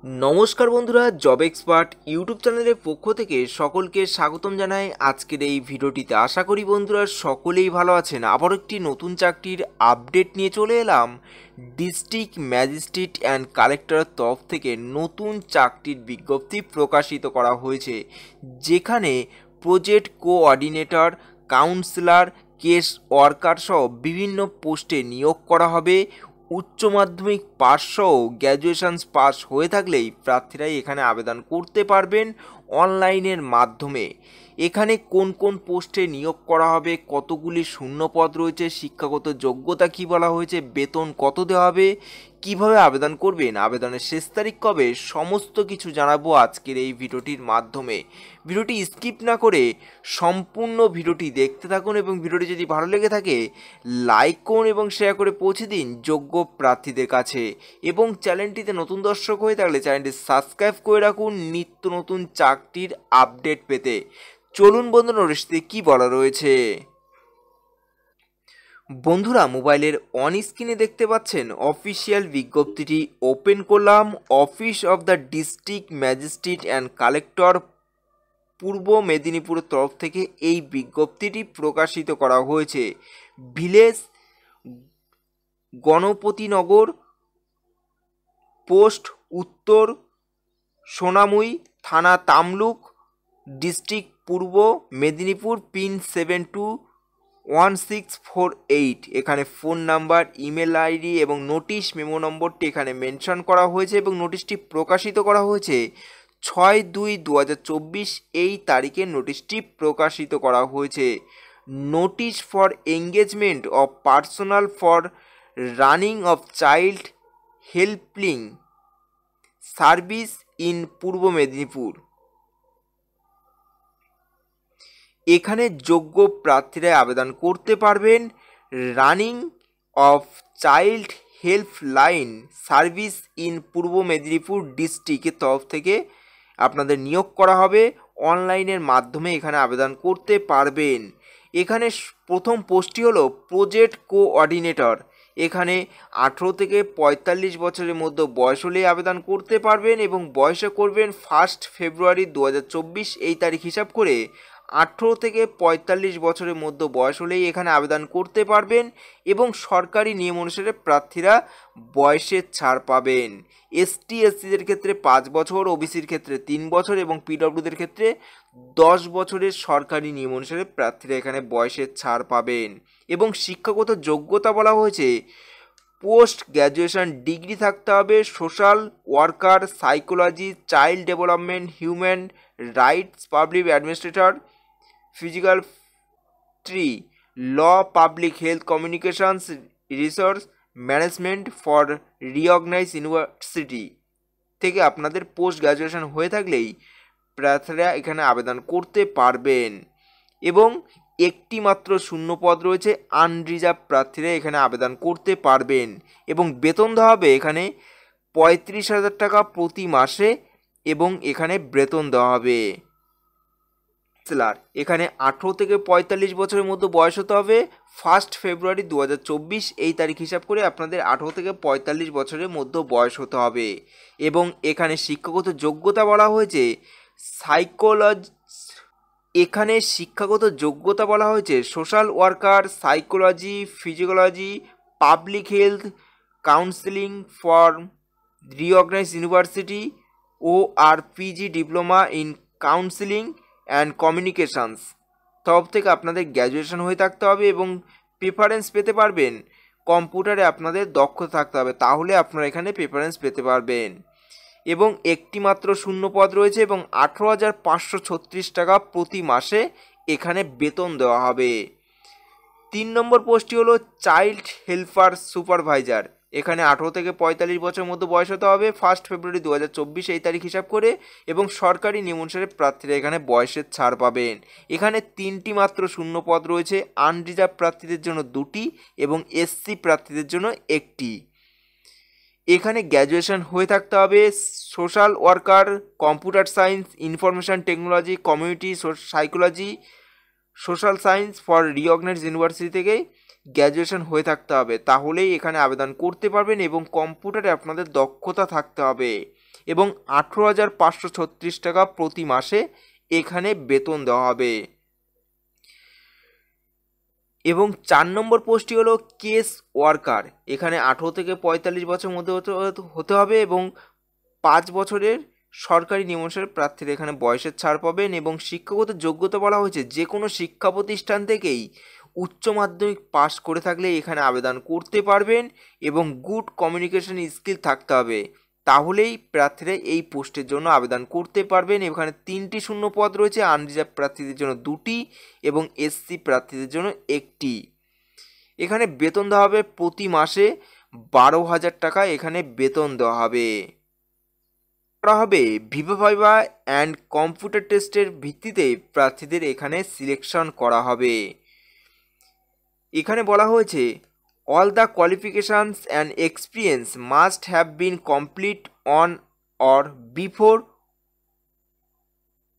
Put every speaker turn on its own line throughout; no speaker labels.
নমস্কার বন্ধুরা, job expert YouTube চ্যানেলের পক্ষ থেকে সকলকে স্বাগতম জানাই আজকের এই ভিডিওটিতে। আশা করি বন্ধুরা সকলেই ভালো আছেন। আবার একটি নতুন চাকরির আপডেট নিয়ে চলে এলাম। ডিস্ট্রিক্ট ম্যাজিস্ট্রেট অ্যান্ড কালেক্টরের তরফ থেকে নতুন চাকরির বিজ্ঞপ্তি প্রকাশিত করা হয়েছে, যেখানে project coordinator, councillor, case worker সহ বিভিন্ন পোস্টে নিয়োগ করা হবে। উচ্চ মাধ্যমিক পাস সহ গ্র্যাজুয়েশন পাস হয়ে থাকলেই প্রার্থীরাই এখানে আবেদন করতে পারবেন অনলাইনের মাধ্যমে। এখানে কোন কোন পোস্টে নিয়োগ করা হবে, কতগুলি শূন্যপদ রয়েছে, শিক্ষাগত যোগ্যতা কি বলা হয়েছে, বেতন কত দেওয়া হবে, কিভাবে আবেদন করবেন, আবেদনের শেষ তারিখ কবে, সমস্ত কিছু জানাবো আজকের এই ভিডিওটির মাধ্যমে। ভিডিওটি স্কিপ না করে সম্পূর্ণ ভিডিওটি দেখতে থাকুন এবং ভিডিওটি যদি ভালো লেগে থাকে লাইক করুন এবং শেয়ার করে পৌঁছে দিন যোগ্য প্রার্থীদের কাছে। এবং চ্যানেলটিতে নতুন দর্শক হয়ে থাকলে চ্যানেলটি সাবস্ক্রাইব করে রাখুন নিত্য নতুন চাকরির আপডেট পেতে। চলুন বন্ধুরা, নোটিশে কি বলা রয়েছে। বন্ধুরা, মোবাইলের অন স্ক্রিনে দেখতে পাচ্ছেন অফিসিয়াল বিজ্ঞপ্তিটি ওপেন করলাম। Office of the district magistrate and collector পূর্ব মেদিনীপুরের তরফ থেকে এই বিজ্ঞপ্তিটি প্রকাশিত করা হয়েছে। ভিলেজ গণপতিনগর, পোস্ট উত্তর সোনামুই, থানা তামলুক, ডিস্ট্রিক্ট পূর্ব মেদিনীপুর, পিন 721648। এখানে ফোন নাম্বার, ইমেল আইডি এবং নোটিশ মেমো নম্বরটি এখানে মেনশন করা হয়েছে এবং নোটিশটি প্রকাশিত করা হয়েছে 6/2/2024 এই তারিখে নোটিশটি প্রকাশিত করা হয়েছে। Notice for engagement of personal for running of child helpline service in Purba Medinipur. এখানে যোগ্য প্রার্থীরা আবেদন করতে পারবেন running of child help line service in Purba Medinipur ডিস্ট্রিক্টের তরফ থেকে আপনাদের নিয়োগ করা হবে। অনলাইনের মাধ্যমে এখানে আবেদন করতে পারবেন। এখানে প্রথম পোস্টটি হলো প্রজেক্ট কোঅর্ডিনেটর। এখানে 18 থেকে 45 বছরের মধ্যে বয়স হলেই আবেদন করতে পারবেন এবং বয়সে করবেন 1 ফেব্রুয়ারি 2024 এই তারিখ হিসাব করে। 18 থেকে 45 বছরের মধ্যে বয়স হলেই এখানে আবেদন করতে পারবেন এবং সরকারি নিয়ম অনুসারে প্রার্থীরা বয়সের ছাড় পাবেন। এসটি এসসিদের ক্ষেত্রে 5 বছর, ওবিসির ক্ষেত্রে 3 বছর এবং পিডব্লিউদের ক্ষেত্রে 10 বছরের সরকারি নিয়ম অনুসারে প্রার্থীরা এখানে বয়সের ছাড় পাবেন। এবং শিক্ষাগত যোগ্যতা বলা হয়েছে পোস্ট গ্র্যাজুয়েশন ডিগ্রি থাকতে হবে social worker, psychology, child development, human rights, public administrator, physical tree, law, public health, communications, resource management for recognised university থেকে আপনাদের পোস্ট গ্র্যাজুয়েশন হয়ে থাকলেই প্রার্থীরা এখানে আবেদন করতে পারবেন। এবং একটি মাত্র শূন্যপদ রয়েছে, আনরিজার্ভ প্রার্থীরা এখানে আবেদন করতে পারবেন এবং বেতন দেওয়া হবে এখানে 35,000 টাকা প্রতি মাসে এবং এখানে বেতন দেওয়া হবে। এখানে 18 থেকে 45 বছরের মধ্যে বয়স হতে হবে। 1 ফেব্রুয়ারি 2024 এই তারিখ হিসাব করে আপনাদের 18 থেকে 45 বছরের মধ্যে বয়স হতে হবে। এবং এখানে শিক্ষাগত যোগ্যতা বলা হয়েছে এখানে শিক্ষাগত যোগ্যতা বলা হয়েছে social worker, psychology, physiology, public health, counselling for recognised university ও আর PG diploma in counselling and communications তরফ থেকে আপনাদের গ্র্যাজুয়েশন হয়ে থাকতে হবে এবং প্রেফারেন্স পেতে পারবেন। কম্পিউটারে আপনাদের দক্ষতা থাকতে হবে, তাহলে আপনারা এখানে প্রেফারেন্স পেতে পারবেন। এবং একটি মাত্র শূন্যপদ রয়েছে এবং 18,536 টাকা প্রতি মাসে এখানে বেতন দেওয়া হবে। 3 নম্বর পোস্টটি হলো চাইল্ড হেল্পার সুপারভাইজার। এখানে 18 থেকে 45 বছরের মধ্যে বয়স হতে হবে 1 ফেব্রুয়ারি 2024 এই তারিখ হিসাব করে এবং সরকারি নিয়ম অনুসারে প্রার্থীরা এখানে বয়সের ছাড় পাবেন। এখানে 3টি মাত্র শূন্যপদ রয়েছে, আনরিজার্ভ প্রার্থীদের জন্য 2টি এবং এসসি প্রার্থীদের জন্য 1টি। এখানে গ্র্যাজুয়েশন হয়ে থাকতে হবে social worker, computer science, information technology, community psychology, social science for recognised university থেকে গ্র্যাজুয়েশন হয়ে থাকতে হবে, তাহলেই এখানে আবেদন করতে পারবেন এবং কম্পিউটারে আপনাদের দক্ষতা থাকতে হবে। এবং 18,536 টাকা প্রতি মাসে এখানে বেতন দেওয়া হবে। এবং 4 নম্বর পোস্টটি হলো কেস ওয়ার্কার। এখানে 18 থেকে 45 বছর মধ্যে হতে হবে এবং 5 বছরের সরকারি নিয়মানুসারে প্রার্থীরা এখানে বয়সের ছাড় পাবেন। এবং শিক্ষাগত যোগ্যতা বলা হয়েছে যে কোনো শিক্ষা প্রতিষ্ঠান থেকেই উচ্চ মাধ্যমিক পাস করে থাকলে এখানে আবেদন করতে পারবেন এবং গুড কমিউনিকেশন স্কিল থাকতে হবে, তাহলেই প্রার্থীরা এই পোস্টের জন্য আবেদন করতে পারবেন। এখানে 3টি শূন্য পদ রয়েছে, আনরিজার্ভ প্রার্থীদের জন্য 2টি এবং এসসি প্রার্থীদের জন্য 1টি। এখানে বেতন দেওয়া হবে প্রতি মাসে 12,000 টাকা এখানে বেতন দেওয়া হবে। করা হবে ভিভা ভাইভা অ্যান্ড কম্পিউটার টেস্টের ভিত্তিতে প্রার্থীদের এখানে সিলেকশন করা হবে। এখানে বলা হয়েছে all the qualifications and experience must have been complete on or before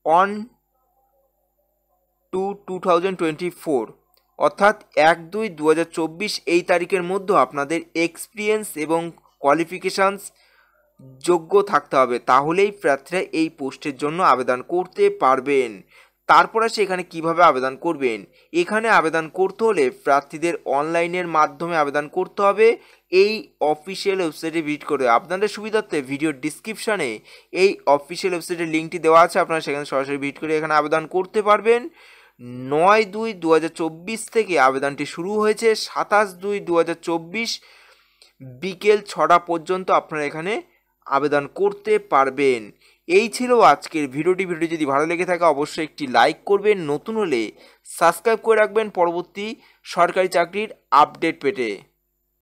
1/2/2024, অর্থাৎ 1/2/2024 এই তারিখের মধ্যে আপনাদের এক্সপিরিয়েন্স এবং কোয়ালিফিকেশানস যোগ্য থাকতে হবে, তাহলেই প্রার্থীরা এই পোস্টের জন্য আবেদন করতে পারবেন। তারপরে সেখানে কিভাবে আবেদন করবেন, এখানে আবেদন করতে হলে প্রার্থীদের অনলাইনের মাধ্যমে আবেদন করতে হবে। এই অফিসিয়াল ওয়েবসাইটে ভিজিট করে আপনাদের সুবিধার্থে ভিডিও ডিসক্রিপশানে এই অফিসিয়াল ওয়েবসাইটের লিঙ্কটি দেওয়া আছে, আপনারা সেখানে সরাসরি ভিজিট করে এখানে আবেদন করতে পারবেন। 9/2/2024 থেকে আবেদনটি শুরু হয়েছে, 27/2/2024 বিকেল 6টা পর্যন্ত আপনারা এখানে আবেদন করতে পারবেন। এই ছিল আজকের ভিডিওটি যদি ভালো লেগে থাকে অবশ্যই একটি লাইক করবেন, নতুন হলে সাবস্ক্রাইব করে রাখবেন পরবর্তী সরকারি চাকরির আপডেট পেতে।